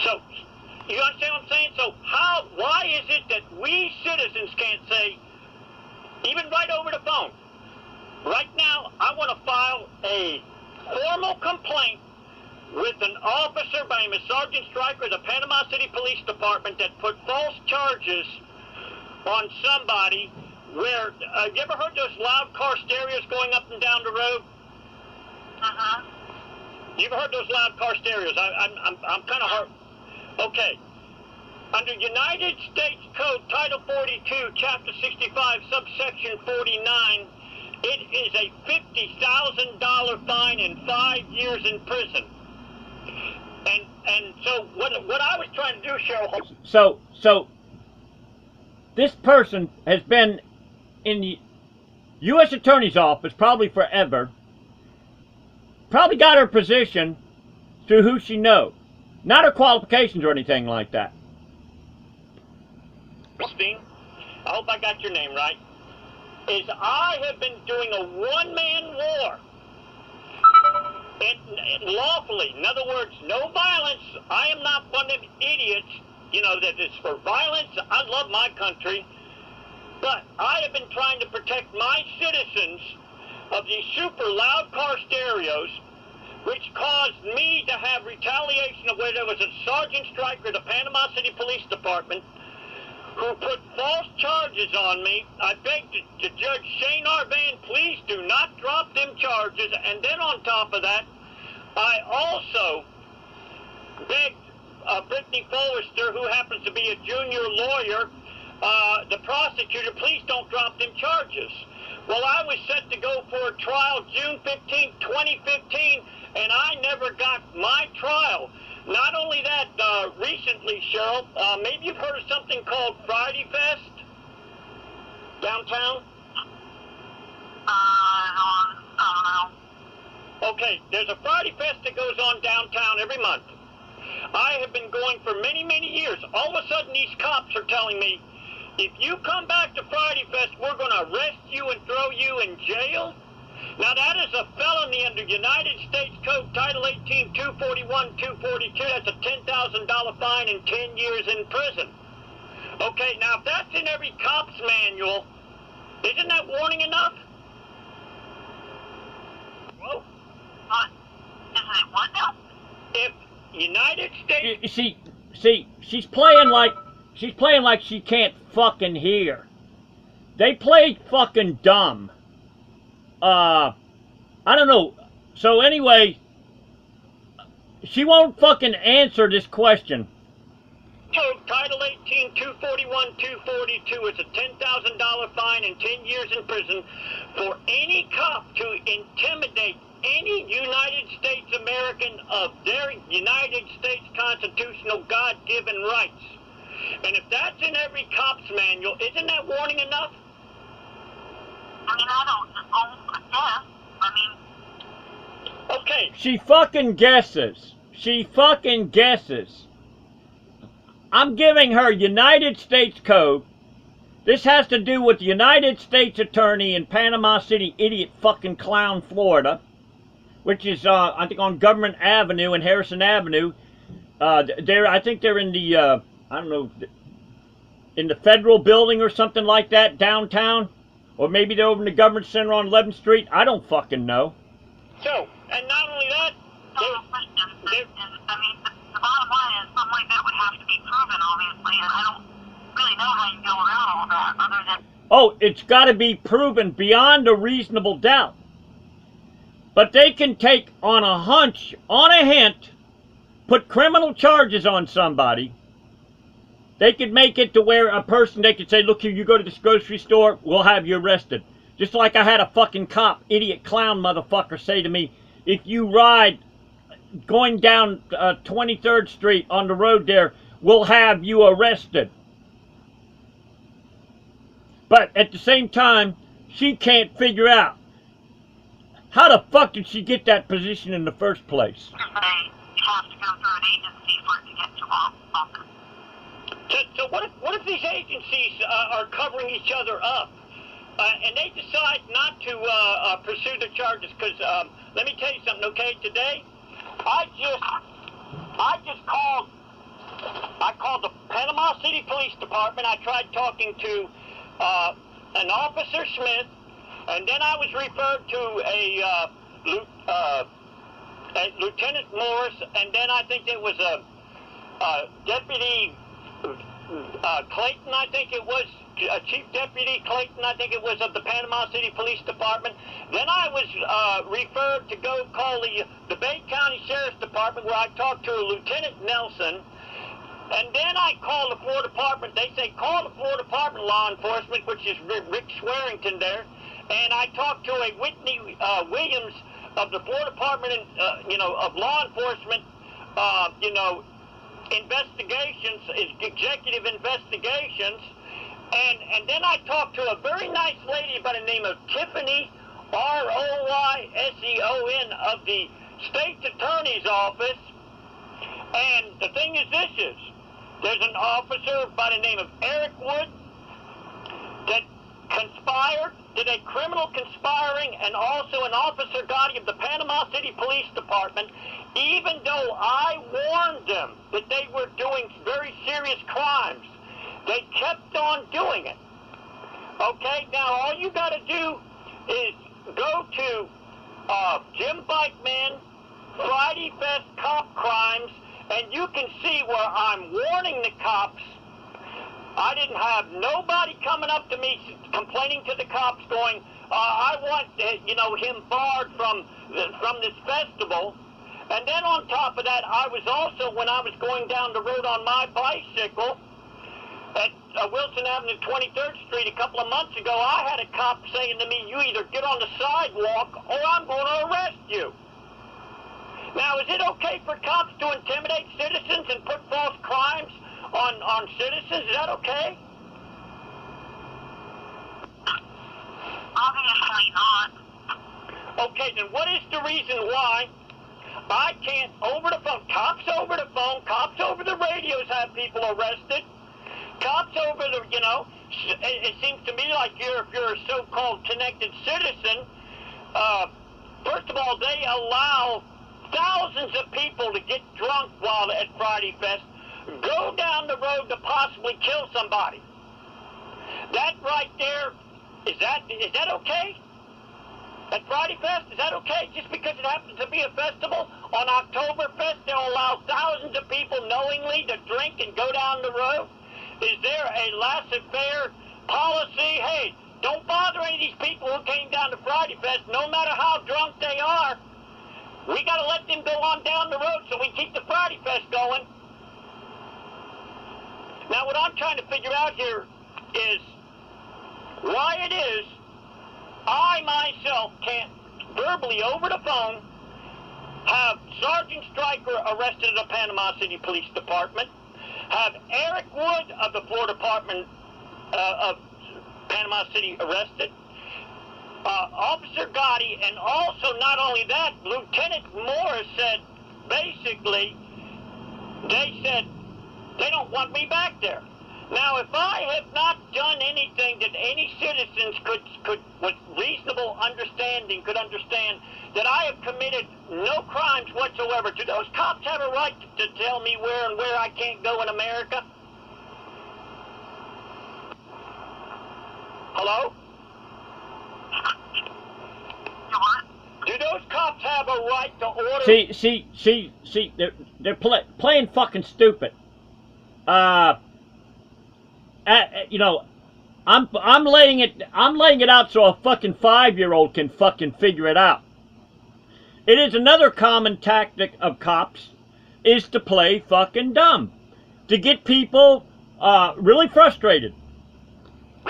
So, you understand what I'm saying? So, why is it that we citizens can't say, even right over the phone, right now, I want to file a formal complaint with an officer by name of Sergeant Stryker of the Panama City Police Department that put false charges on somebody where, you ever heard those loud car stereos going up and down the road? Uh-huh. You ever heard those loud car stereos? I'm kind of hard. Okay. Under United States Code, Title 42, Chapter 65, Subsection 49, it is a $50,000 fine and 5 years in prison. And so what I was trying to do, Cheryl. So this person has been in the U.S. Attorney's Office probably forever. Probably got her position through who she knows. Not her qualifications or anything like that. I hope I got your name right. Is I have been doing a one-man war. And lawfully. In other words, no violence. I am not one of them idiots, that is for violence. I love my country. But I have been trying to protect my citizens of these super loud car stereos, which caused me to have retaliation of where there was a Sergeant Stryker of the Panama City Police Department who put false charges on me. I begged to Judge Shane Arvan, please do not drop them charges. And then on top of that, I also begged Brittany Forrester, who happens to be a junior lawyer, the prosecutor, please don't drop them charges. Well, I was set to go for a trial June 15, 2015, and I never got my trial. Not only that, recently, Cheryl, maybe you've heard of something called Friday Fest downtown? I don't know. Okay, there's a Friday Fest that goes on downtown every month. I have been going for many, many years. All of a sudden, these cops are telling me, if you come back to Friday Fest, we're going to arrest you and throw you in jail. Now, that is a felony under United States Code, Title 18, 241, 242. That's a $10,000 fine and 10 years in prison. Okay, now, if that's in every cop's manual, isn't that warning enough? Whoa. What? Isn't it what now? If United States... See, she's playing like she can't fucking hear. They play fucking dumb. I don't know. So anyway, she won't fucking answer this question. Code Title 18, 241, 242 is a $10,000 fine and 10 years in prison for any cop to intimidate any United States American of their United States constitutional God-given rights. And if that's in every cop's manual, isn't that warning enough? I mean, I guess. I mean... Okay. She fucking guesses. She fucking guesses. I'm giving her United States Code. This has to do with the United States Attorney in Panama City, idiot fucking clown, Florida, which is, I think, on Government Avenue and Harrison Avenue. I think they're in the, I don't know, in the federal building or something like that, downtown. Or maybe they're over in the government center on 11th Street. I don't fucking know. So, and not only that, I mean, the bottom line is something like that would have to be proven, obviously, and I don't really know how you go around all that, other than... Oh, it's got to be proven beyond a reasonable doubt. But they can take on a hunch, on a hint, put criminal charges on somebody. They could make it to where a person, they could say, look here, you go to this grocery store, we'll have you arrested. Just like I had a fucking cop, idiot clown motherfucker, say to me, if you ride going down 23rd Street on the road there, we'll have you arrested. But at the same time, she can't figure out, how the fuck did she get that position in the first place? They have to go through an agency for it to get to office. So what if these agencies are covering each other up, and they decide not to pursue the charges? Because let me tell you something, okay? Today, I just called City Police Department, I tried talking to an Officer Smith, and then I was referred to a Lieutenant Morris, and then I think it was a Deputy Clayton, I think it was, Chief Deputy Clayton, I think it was, of the Panama City Police Department. Then I was referred to go call the Bay County Sheriff's Department, where I talked to a Lieutenant Nelson. And then I called the Florida Department. They say, call the Florida Department of Law Enforcement, which is Rick Swearington there. And I talked to a Whitney Williams of the Florida Department, of Law Enforcement, investigations, executive investigations. And then I talked to a very nice lady by the name of Tiffany, Royseon, of the State's Attorney's Office. And the thing is there's an officer by the name of Eric Wood that did a criminal conspiring, and also an Officer Gotti of the Panama City Police Department, even though I warned them that they were doing very serious crimes. They kept on doing it. Okay, now all you got to do is go to Jimbikeman, Friday Fest Cop Crimes, and you can see where I'm warning the cops. I didn't have nobody coming up to me complaining to the cops going, I want, him barred from this festival. And then on top of that, I was also, when I was going down the road on my bicycle at Wilson Avenue, 23rd Street, a couple of months ago, I had a cop saying to me, you either get on the sidewalk or I'm going to arrest you. Now, is it okay for cops to intimidate citizens and put false crimes on citizens? Is that okay? Obviously not. Okay, then what is the reason why I can't, over the phone, cops over the radios have people arrested, cops over the, it seems to me like if you're a so-called connected citizen, first of all, they allow thousands of people to get drunk while at Friday Fest, go down the road to possibly kill somebody. That right there, is that okay? At Friday Fest, is that okay? Just because it happens to be a festival? On Oktoberfest, they'll allow thousands of people knowingly to drink and go down the road? Is there a laissez-faire policy? Hey, don't bother any of these people who came down to Friday Fest, no matter how drunk they are. We got to let them go on down the road so we keep the Friday Fest going. Now, what I'm trying to figure out here is why it is I myself can't verbally over the phone have Sergeant Stryker arrested at the Panama City Police Department, have Eric Wood of the Florida Department of Panama City arrested, Officer Gotti, and also not only that, Lieutenant Morris said, basically, they said they don't want me back there. Now, if I have not done anything that any citizens could with reasonable understanding, could understand that I have committed no crimes whatsoever, do those cops have a right to tell me where and where I can't go in America? Hello? Do those cops have a right to order? See, they're playing fucking stupid. I'm laying it out so a fucking 5-year-old can fucking figure it out. It is another common tactic of cops is to play fucking dumb, to get people really frustrated.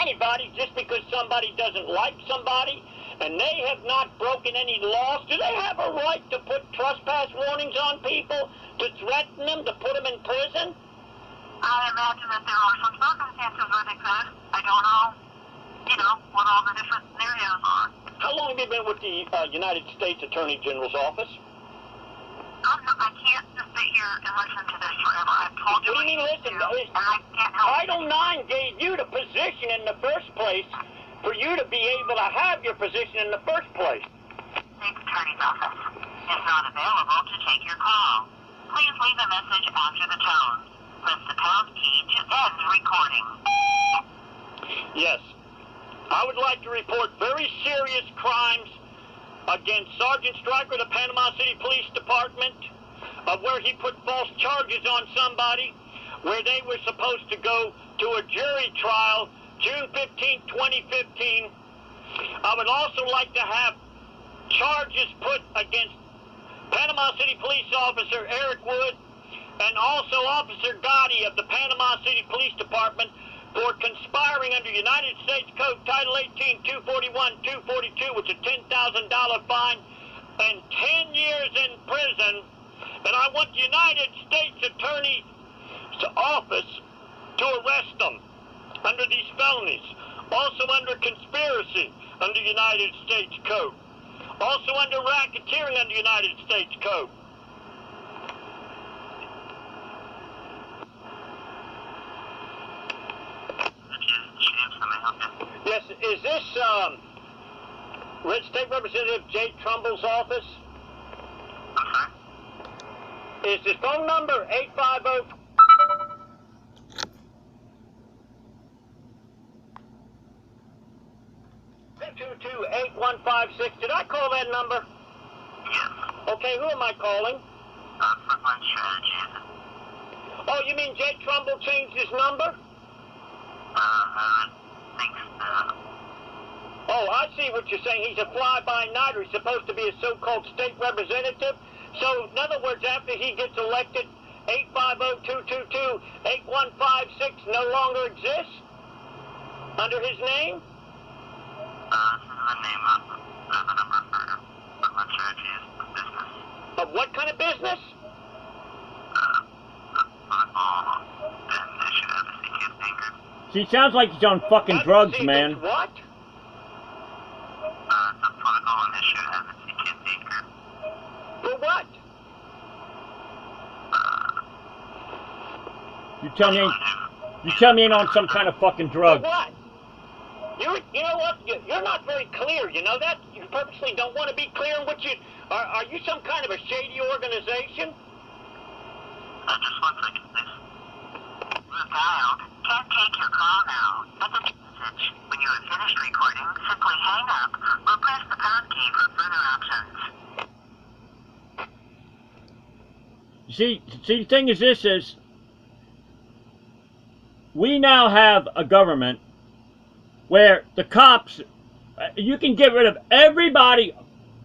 Anybody, just because somebody doesn't like somebody and they have not broken any laws, do they have a right to put trespass warnings on people, to threaten them, to put them in prison? I imagine that there are some circumstances where they could. I don't know, what all the different scenarios are. How long have you been with the United States Attorney General's office? I can't just sit here and listen to this forever. I've told you. What do you mean listen? And I can't help Title IX gave you the position in the first place for you to be able to have your position in the first place. State's Attorney's Office is not available to take your call. Please leave a message after the tone. Press the pound key to end against Sergeant Stryker of the Panama City Police Department, of where he put false charges on somebody, where they were supposed to go to a jury trial June 15, 2015. I would also like to have charges put against Panama City Police Officer Eric Wood and also Officer Gotti of the Panama City Police Department for conspiring under United States Code Title 18, 241, 242, which is a $10,000 fine and 10 years in prison. And I want the United States Attorney's Office to arrest them under these felonies. Also under conspiracy under United States Code. Also under racketeering under United States Code. Yes, is this State Representative Jay Trumbull's office? Is his phone number 850? Did I call that number? Yes. Okay, who am I calling? Frontline Strategies. Oh, you mean Jay Trumbull changed his number? I think so. Oh, I see what you're saying. He's a fly-by-nighter. He's supposed to be a so-called state representative. So, in other words, after he gets elected, 850-222-8156 no longer exists under his name? This is the name of the number for Frontline Strategies business. Of what kind of business? Political, and they should have a CQ anchor. She sounds like he's on fucking drugs, man. What? It's a political initiative as a CQ anchor. For what? You tell me ain't on some kind of fucking drug. For what? You know what? You're not very clear. You know that? You purposely don't want to be clear in what you... Are you some kind of a shady organization? Just 1 second, please. We've dialed. Can't take your call now. At the message. When you have finished recording, simply hang up or press the pound key for further options. See, the thing is this is, we now have a government where the cops, you can get rid of everybody,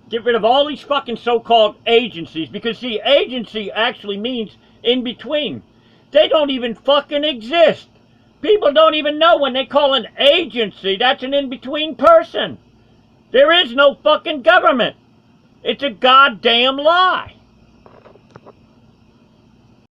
get rid of all these fucking so-called agencies, because see, agency actually means in between. They don't even fucking exist. People don't even know when they call an agency, that's an in-between person. There is no fucking government. It's a goddamn lie.